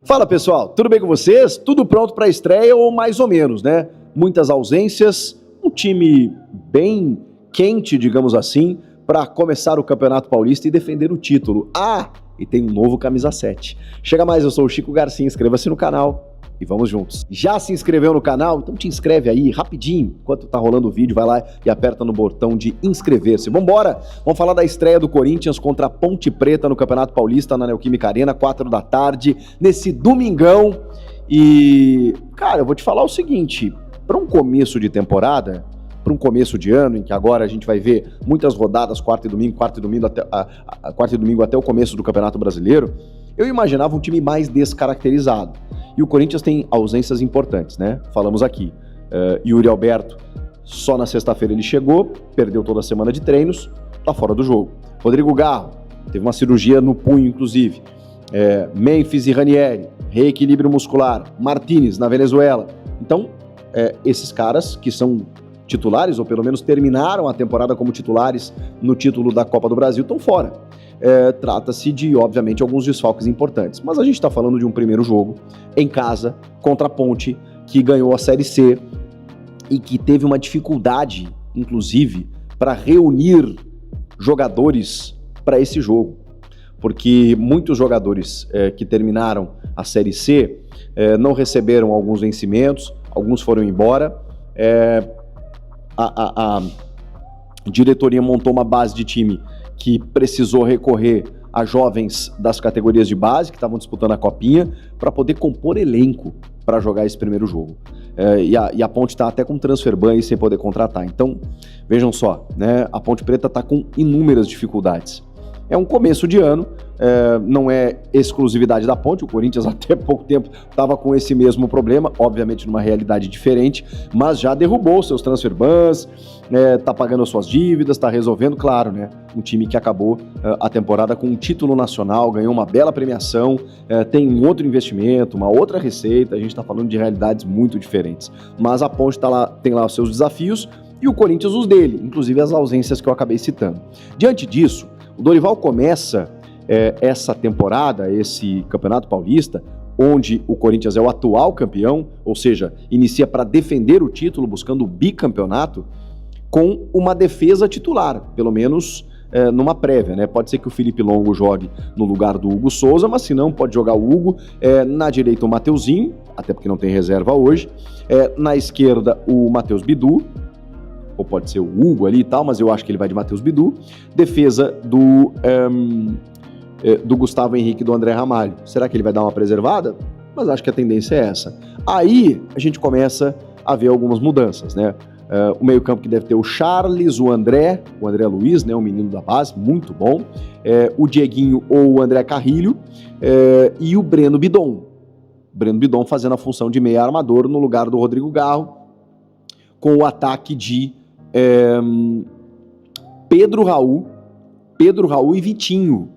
Fala pessoal, tudo bem com vocês? Tudo pronto para a estreia ou mais ou menos, né? Muitas ausências, um time bem quente, digamos assim, para começar o Campeonato Paulista e defender o título. E tem um novo camisa 7. Chega mais, eu sou o Chico Garcia, inscreva-se no canal e vamos juntos. Já se inscreveu no canal? Então te inscreve aí rapidinho, enquanto tá rolando o vídeo, vai lá e aperta no botão de inscrever-se. Vambora! Vamos falar da estreia do Corinthians contra a Ponte Preta no Campeonato Paulista na Neoquímica Arena, 4 da tarde, nesse domingão. E, cara, eu vou te falar o seguinte, para um começo de temporada, para um começo de ano, em que agora a gente vai ver muitas rodadas, quarta e domingo até o começo do Campeonato Brasileiro, eu imaginava um time mais descaracterizado. E o Corinthians tem ausências importantes, né? Falamos aqui. Yuri Alberto, só na sexta-feira ele chegou, perdeu toda a semana de treinos, tá fora do jogo. Rodrigo Garro, teve uma cirurgia no punho, inclusive. Memphis e Ranieri, reequilíbrio muscular. Martínez, na Venezuela. Então, esses caras que são titulares, ou pelo menos terminaram a temporada como titulares no título da Copa do Brasil, estão fora. Trata-se de, obviamente, alguns desfalques importantes. Mas a gente está falando de um primeiro jogo em casa contra a Ponte, que ganhou a Série C e que teve uma dificuldade, inclusive, para reunir jogadores para esse jogo. Porque muitos jogadores que terminaram a Série C não receberam alguns vencimentos, alguns foram embora. A diretoria montou uma base de time que precisou recorrer a jovens das categorias de base que estavam disputando a Copinha para poder compor elenco para jogar esse primeiro jogo. E a Ponte está até com transfer ban aí sem poder contratar. Então, vejam só, né? A Ponte Preta está com inúmeras dificuldades. É um começo de ano, não é exclusividade da Ponte, o Corinthians até pouco tempo estava com esse mesmo problema, obviamente numa realidade diferente, mas já derrubou seus transfer bans, tá pagando as suas dívidas, tá resolvendo, claro, né? Um time que acabou a temporada com um título nacional, ganhou uma bela premiação, tem um outro investimento, uma outra receita, a gente tá falando de realidades muito diferentes. Mas a Ponte tem lá os seus desafios e o Corinthians os dele, inclusive as ausências que eu acabei citando. Diante disso, o Dorival começa essa temporada, esse Campeonato Paulista, onde o Corinthians é o atual campeão, ou seja, inicia para defender o título, buscando o bicampeonato, com uma defesa titular, pelo menos numa prévia, né? Pode ser que o Felipe Longo jogue no lugar do Hugo Souza, mas se não, pode jogar o Hugo, na direita o Mateuzinho, até porque não tem reserva hoje, na esquerda o Matheus Bidu, ou pode ser o Hugo ali e tal, mas eu acho que ele vai de Matheus Bidu. Defesa do Gustavo Henrique e do André Ramalho. Será que ele vai dar uma preservada? Mas acho que a tendência é essa. Aí a gente começa a ver algumas mudanças, né? O meio-campo que deve ter o Charles, o André Luiz, né? O menino da base, muito bom. O Dieguinho ou o André Carrilho e o Breno Bidon. Breno Bidon fazendo a função de meia armador no lugar do Rodrigo Garro, com o ataque de Pedro Raul e Vitinho.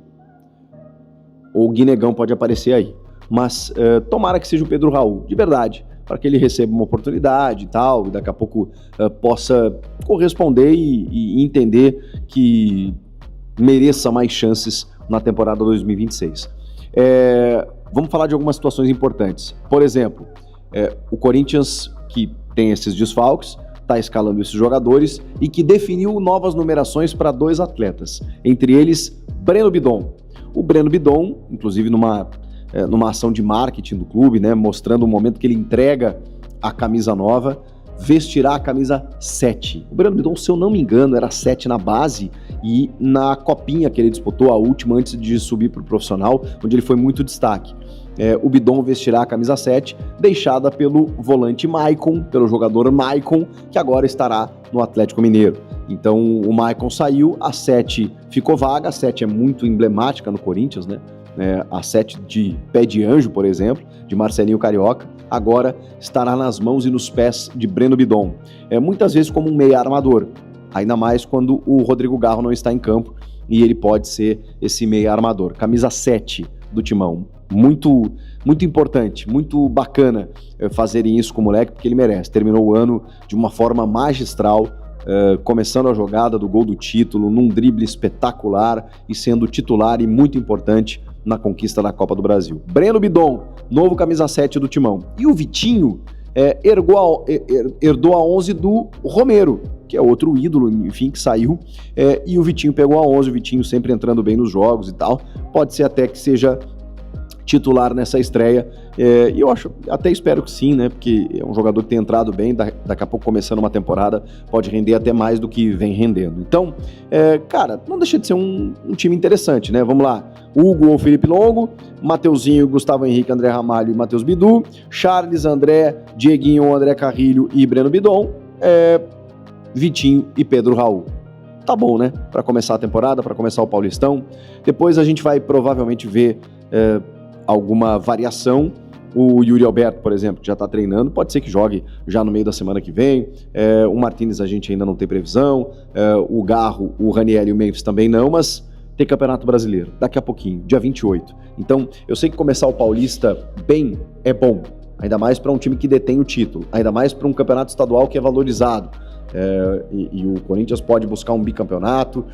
Ou o Guinegão pode aparecer aí. Mas tomara que seja o Pedro Raul, de verdade, para que ele receba uma oportunidade e tal, e daqui a pouco possa corresponder e entender que mereça mais chances na temporada 2026. Vamos falar de algumas situações importantes. Por exemplo, o Corinthians, que tem esses desfalques, está escalando esses jogadores e que definiu novas numerações para 2 atletas, entre eles Breno Bidon. O Breno Bidon, inclusive numa ação de marketing do clube, né, mostrando o momento que ele entrega a camisa nova, vestirá a camisa 7. O Breno Bidon, se eu não me engano, era 7 na base e na copinha que ele disputou, a última antes de subir para o profissional, onde ele foi muito destaque. O Bidon vestirá a camisa 7, deixada pelo volante Maicon, pelo jogador Maicon, que agora estará no Atlético Mineiro. Então o Maicon saiu, a 7 ficou vaga, a 7 é muito emblemática no Corinthians, né? A 7 de pé de anjo, por exemplo, de Marcelinho Carioca, agora estará nas mãos e nos pés de Breno Bidon. Muitas vezes como um meia armador, ainda mais quando o Rodrigo Garro não está em campo e ele pode ser esse meia armador. Camisa 7 do Timão. Muito importante, muito bacana fazerem isso com o moleque, porque ele merece. Terminou o ano de uma forma magistral, começando a jogada do gol do título, num drible espetacular e sendo titular e muito importante na conquista da Copa do Brasil. Breno Bidon, novo camisa 7 do Timão. E o Vitinho herdou a 11 do Romero, que é outro ídolo, enfim, que saiu, e o Vitinho pegou a 11, o Vitinho sempre entrando bem nos jogos e tal. Pode ser até que seja titular nessa estreia, e eu até espero que sim, né, porque é um jogador que tem entrado bem, daqui a pouco começando uma temporada, pode render até mais do que vem rendendo. Então, cara, não deixa de ser um time interessante, né, vamos lá, Hugo ou Felipe Longo, Mateuzinho, Gustavo Henrique, André Ramalho e Matheus Bidu, Charles, André, Dieguinho, André Carrilho e Breno Bidon, Vitinho e Pedro Raul. Tá bom, né, para começar a temporada, para começar o Paulistão. Depois a gente vai provavelmente ver alguma variação. O Yuri Alberto, por exemplo, que já está treinando, pode ser que jogue já no meio da semana que vem. O Martínez a gente ainda não tem previsão. O Garro, o Raniel e o Memphis também não, mas tem Campeonato Brasileiro daqui a pouquinho, dia 28. Então, eu sei que começar o Paulista bem é bom, ainda mais para um time que detém o título, ainda mais para um campeonato estadual que é valorizado. E o Corinthians pode buscar um bicampeonato,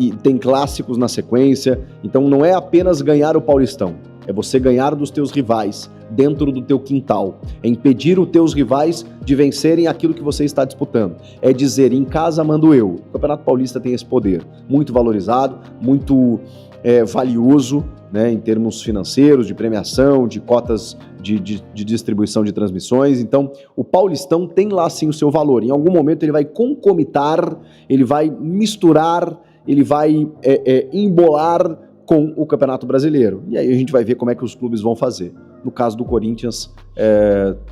e tem clássicos na sequência, então não é apenas ganhar o Paulistão, é você ganhar dos teus rivais dentro do teu quintal, é impedir os teus rivais de vencerem aquilo que você está disputando, é dizer, em casa mando eu. O Campeonato Paulista tem esse poder, muito valorizado, muito valioso, né, em termos financeiros, de premiação, de cotas de distribuição de transmissões. Então, o Paulistão tem lá sim o seu valor. Em algum momento ele vai concomitar, ele vai misturar, ele vai embolar com o Campeonato Brasileiro. E aí a gente vai ver como é que os clubes vão fazer. No caso do Corinthians,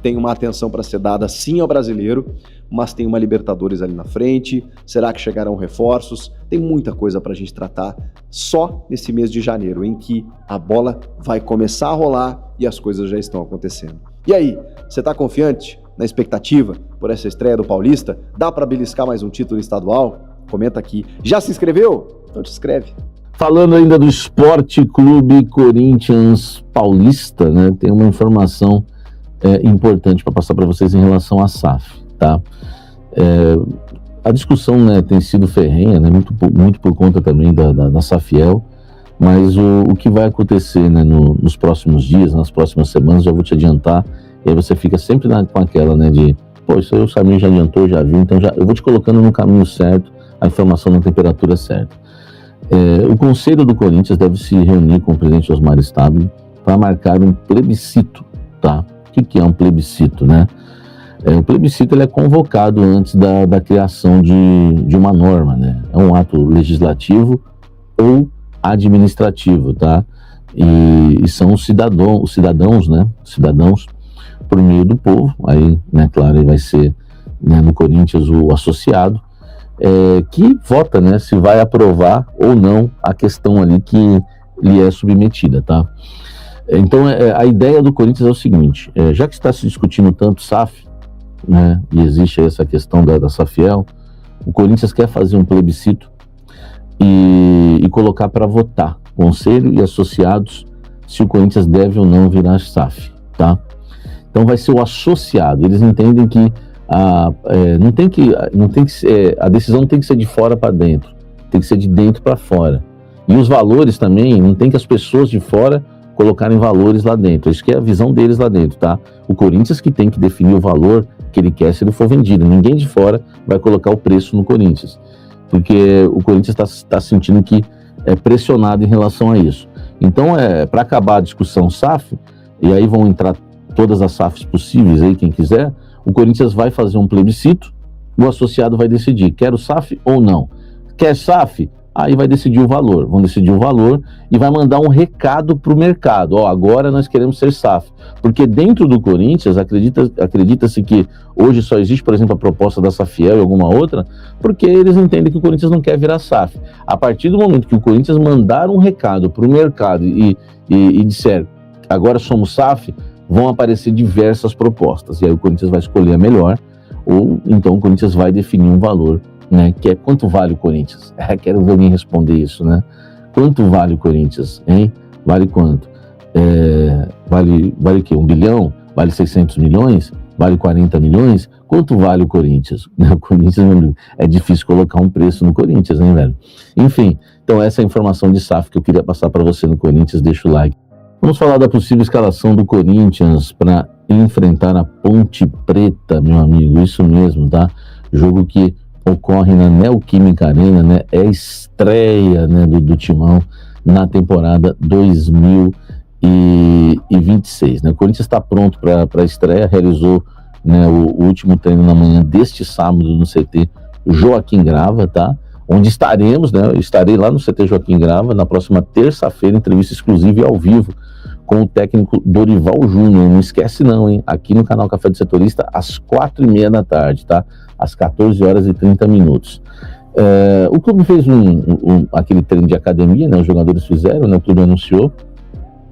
tem uma atenção para ser dada sim ao brasileiro, mas tem uma Libertadores ali na frente. Será que chegarão reforços? Tem muita coisa para a gente tratar só nesse mês de janeiro, em que a bola vai começar a rolar e as coisas já estão acontecendo. E aí, você está confiante na expectativa por essa estreia do Paulista? Dá para beliscar mais um título estadual? Comenta aqui. Já se inscreveu? Então te inscreve. Falando ainda do Esporte Clube Corinthians Paulista, né, tem uma informação importante para passar para vocês em relação à SAF, tá? A discussão, né, tem sido ferrenha, né, muito por conta também da Safiel, mas o que vai acontecer, né, nos próximos dias, nas próximas semanas, já vou te adiantar, e aí você fica sempre com aquela, né, de, pô, isso aí o Samir já adiantou, já viu, então eu vou te colocando no caminho certo, a informação na temperatura certa. O Conselho do Corinthians deve se reunir com o presidente Osmar Stabile para marcar um plebiscito, tá? O que é um plebiscito, né? O plebiscito ele é convocado antes da criação de uma norma, né? É um ato legislativo ou administrativo, tá? E são os cidadãos, né? Cidadãos por meio do povo, aí, né, claro, vai ser, né, no Corinthians o associado, que vota, né, se vai aprovar ou não a questão ali que lhe é submetida, tá? Então, a ideia do Corinthians é o seguinte, já que está se discutindo tanto SAF, né, e existe essa questão da Safiel, o Corinthians quer fazer um plebiscito e colocar para votar conselho e associados se o Corinthians deve ou não virar SAF, tá? Então vai ser o associado, eles entendem que a decisão não tem que ser de fora para dentro, tem que ser de dentro para fora. E os valores também, não tem que as pessoas de fora colocarem valores lá dentro. Isso que é a visão deles lá dentro, tá? O Corinthians que tem que definir o valor que ele quer se ele for vendido. Ninguém de fora vai colocar o preço no Corinthians, porque o Corinthians está sentindo que é pressionado em relação a isso. Então, para acabar a discussão SAF, e aí vão entrar todas as SAFs possíveis aí, quem quiser, o Corinthians vai fazer um plebiscito, o associado vai decidir, quer o SAF ou não. Quer SAF? Aí vai decidir o valor, vão decidir o valor e vai mandar um recado para o mercado, agora nós queremos ser SAF, porque dentro do Corinthians, acredita-se que hoje só existe, por exemplo, a proposta da Safiel e alguma outra, porque eles entendem que o Corinthians não quer virar SAF. A partir do momento que o Corinthians mandar um recado para o mercado e disser, agora somos SAF, vão aparecer diversas propostas, e aí o Corinthians vai escolher a melhor, ou então o Corinthians vai definir um valor, né, que é quanto vale o Corinthians? Quero ver alguém responder isso, né? Quanto vale o Corinthians, hein? Vale quanto? Vale o quê? 1 bilhão? Vale 600 milhões? Vale 40 milhões? Quanto vale o Corinthians? O Corinthians, é difícil colocar um preço no Corinthians, hein, velho? Enfim, Então essa é a informação de SAF que eu queria passar para você no Corinthians, deixa o like. Vamos falar da possível escalação do Corinthians para enfrentar a Ponte Preta, meu amigo, isso mesmo, tá? Jogo que ocorre na Neoquímica Arena, né? É a estreia, né, do Timão na temporada 2026, né? O Corinthians está pronto para a estreia, realizou, né, o último treino na manhã deste sábado no CT Joaquim Grava, tá? Onde estaremos, né? Eu estarei lá no CT Joaquim Grava na próxima terça-feira, entrevista exclusiva e ao vivo com o técnico Dorival Júnior. Não esquece não, hein? Aqui no canal Café do Setorista, às 4h30 da tarde, tá? Às 14h30. O clube fez aquele treino de academia, né? Os jogadores fizeram, né? O clube anunciou.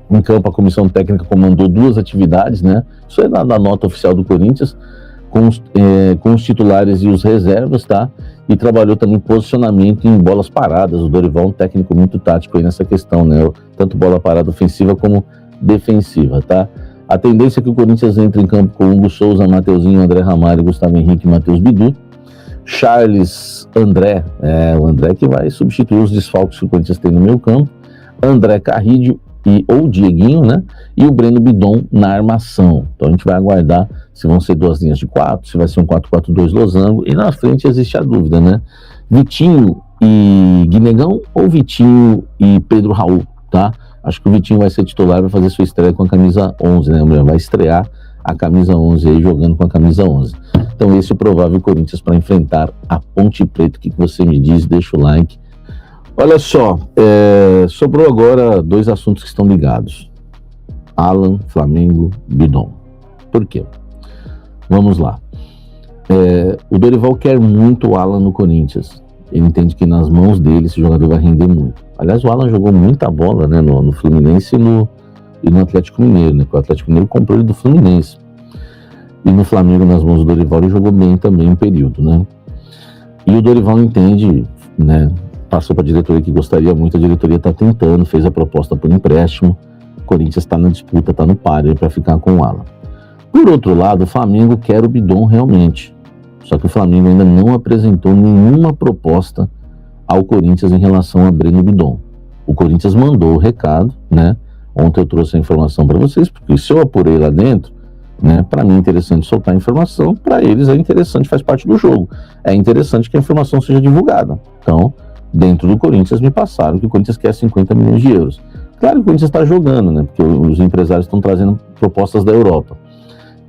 Em campo, a comissão técnica comandou 2 atividades, né? Isso é na nota oficial do Corinthians, com os titulares e os reservas, tá? E trabalhou também posicionamento em bolas paradas. O Dorival é um técnico muito tático aí nessa questão, né? Tanto bola parada ofensiva como defensiva, tá? A tendência é que o Corinthians entre em campo com Hugo Souza, Mateuzinho, André Ramalho, Gustavo Henrique e Matheus Bidu. Charles, André, o André que vai substituir os desfalques que o Corinthians tem no meio campo. André Carrídio ou Dieguinho, né? E o Breno Bidon na armação. Então a gente vai aguardar se vão ser 2 linhas de 4, se vai ser um 4-4-2 losango. E na frente existe a dúvida, né? Vitinho e Guinegão ou Vitinho e Pedro Raul, tá? Acho que o Vitinho vai ser titular, vai fazer sua estreia com a camisa 11, né? Vai estrear a camisa 11 aí, jogando com a camisa 11. Então esse é o provável Corinthians para enfrentar a Ponte Preta. O que você me diz? Deixa o like. Olha só, sobrou agora 2 assuntos que estão ligados. Alan, Flamengo, Bidon. Por quê? Vamos lá. O Dorival quer muito o Alan no Corinthians. Ele entende que nas mãos dele esse jogador vai render muito. Aliás, o Alan jogou muita bola, né, no Fluminense e no Atlético Mineiro, né? Porque o Atlético Mineiro comprou ele do Fluminense. E no Flamengo, nas mãos do Dorival, ele jogou bem também em período, né? E o Dorival entende, né? Passou para a diretoria que gostaria muito, a diretoria está tentando, fez a proposta por empréstimo. O Corinthians está na disputa, está no páreo para ficar com o Alan. Por outro lado, o Flamengo quer o Bidon realmente. Só que o Flamengo ainda não apresentou nenhuma proposta ao Corinthians em relação a Breno Bidon. O Corinthians mandou o recado, né? Ontem eu trouxe a informação para vocês, porque se eu apurei lá dentro, né? Para mim é interessante soltar a informação, para eles é interessante, faz parte do jogo. É interessante que a informação seja divulgada. Então, dentro do Corinthians me passaram que o Corinthians quer 50 milhões de euros. Claro que o Corinthians está jogando, né? Porque os empresários estão trazendo propostas da Europa.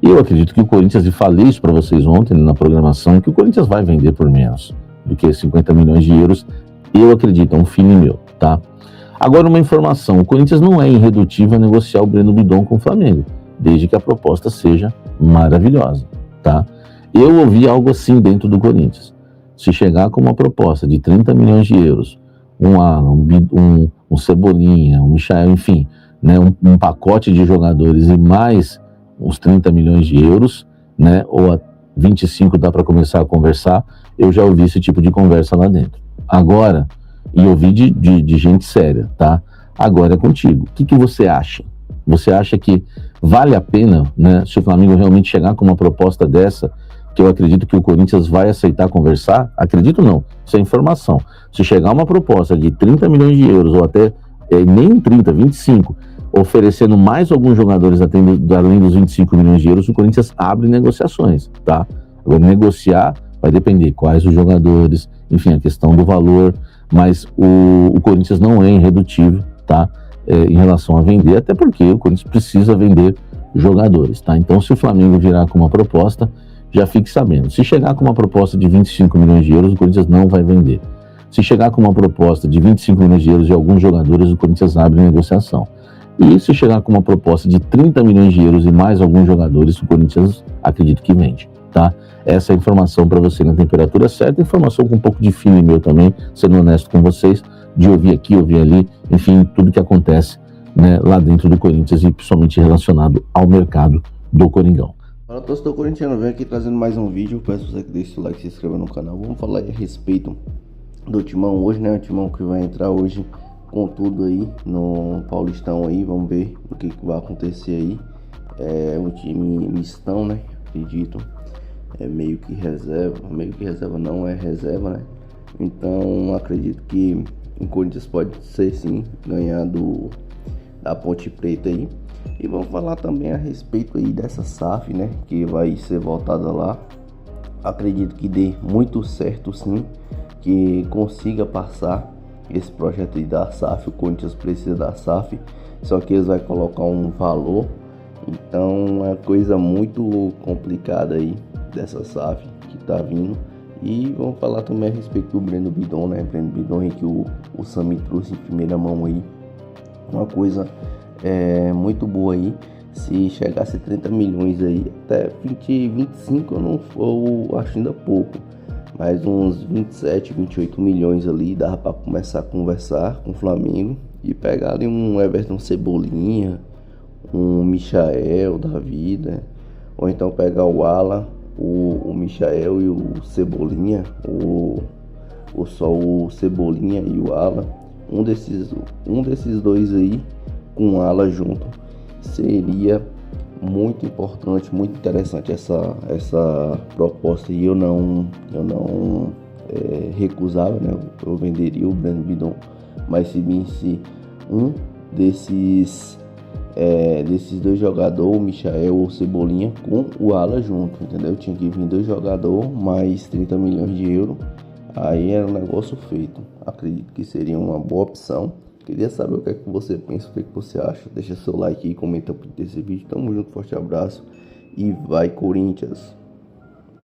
E eu acredito que o Corinthians, e falei isso para vocês ontem na programação, que o Corinthians vai vender por menos do que 50 milhões de euros. Eu acredito, é um feeling meu, tá? Agora uma informação, o Corinthians não é irredutível a negociar o Breno Bidon com o Flamengo, desde que a proposta seja maravilhosa, tá? Eu ouvi algo assim dentro do Corinthians. Se chegar com uma proposta de 30 milhões de euros, um Alan, um Cebolinha, um Michael, enfim, né, um pacote de jogadores e mais uns 30 milhões de euros, né, ou a 25 dá para começar a conversar, eu já ouvi esse tipo de conversa lá dentro. Agora, e ouvi de gente séria, tá? Agora é contigo. O que você acha? Você acha que vale a pena, né, se o Flamengo realmente chegar com uma proposta dessa, que eu acredito que o Corinthians vai aceitar conversar? Acredito não, isso é informação. Se chegar uma proposta de 30 milhões de euros, ou até nem 30, 25, oferecendo mais alguns jogadores além dos 25 milhões de euros, o Corinthians abre negociações, tá? Agora, negociar vai depender quais os jogadores, enfim, a questão do valor, mas o Corinthians não é irredutível, tá? Em relação a vender, até porque o Corinthians precisa vender jogadores, tá? Então, se o Flamengo virar com uma proposta, já fique sabendo. Se chegar com uma proposta de 25 milhões de euros, o Corinthians não vai vender. Se chegar com uma proposta de 25 milhões de euros de alguns jogadores, o Corinthians abre negociação. E se chegar com uma proposta de 30 milhões de euros e mais alguns jogadores, o Corinthians acredito que vende, tá? Essa é a informação para você na temperatura certa, informação com um pouco de feeling meu também, sendo honesto com vocês, de ouvir aqui, ouvir ali, enfim, tudo que acontece, né, lá dentro do Corinthians e principalmente relacionado ao mercado do Coringão. Fala, torcedor corintiano, venho aqui trazendo mais um vídeo. Peço você que deixe o like e se inscreva no canal. Vamos falar aí a respeito do Timão hoje, né? O Timão que vai entrar hoje com tudo aí no Paulistão aí. Vamos ver o que vai acontecer aí. É um time mistão, né? Acredito. É meio que reserva não, é reserva, né? Então acredito que o Corinthians pode ser sim ganhar da Ponte Preta aí. E vamos falar também a respeito aí dessa SAF, né, que vai ser voltada lá. Acredito que dê muito certo sim, que consiga passar esse projeto aí da SAF. O Corinthians precisa da SAF, só que eles vão colocar um valor, então é uma coisa muito complicada aí dessa SAF que tá vindo. E vamos falar também a respeito do Breno Bidon, né? Breno Bidon aí que o Sami trouxe em primeira mão aí, uma coisa muito boa aí. Se chegasse a 30 milhões aí, até 20, 25 eu acho ainda pouco, mas uns 27, 28 milhões ali dava para começar a conversar com o Flamengo e pegar ali um Everton Cebolinha, um Michael da vida, ou então pegar o Alan, o Michael e o Cebolinha, ou só o Cebolinha e o Alan, um desses dois aí com o Alan junto. Seria muito importante, muito interessante essa proposta, e eu não recusava, né? Eu venderia o Breno Bidon, mas se visse um desses dois jogadores, o Michael ou o Cebolinha, com o Ala junto, entendeu? Tinha que vir 2 jogadores mais 30 milhões de euros, aí era um negócio feito. Acredito que seria uma boa opção. Queria saber o que é que você pensa, o que é que você acha. Deixa seu like aí, comenta por esse vídeo. Tamo junto, forte abraço e vai Corinthians!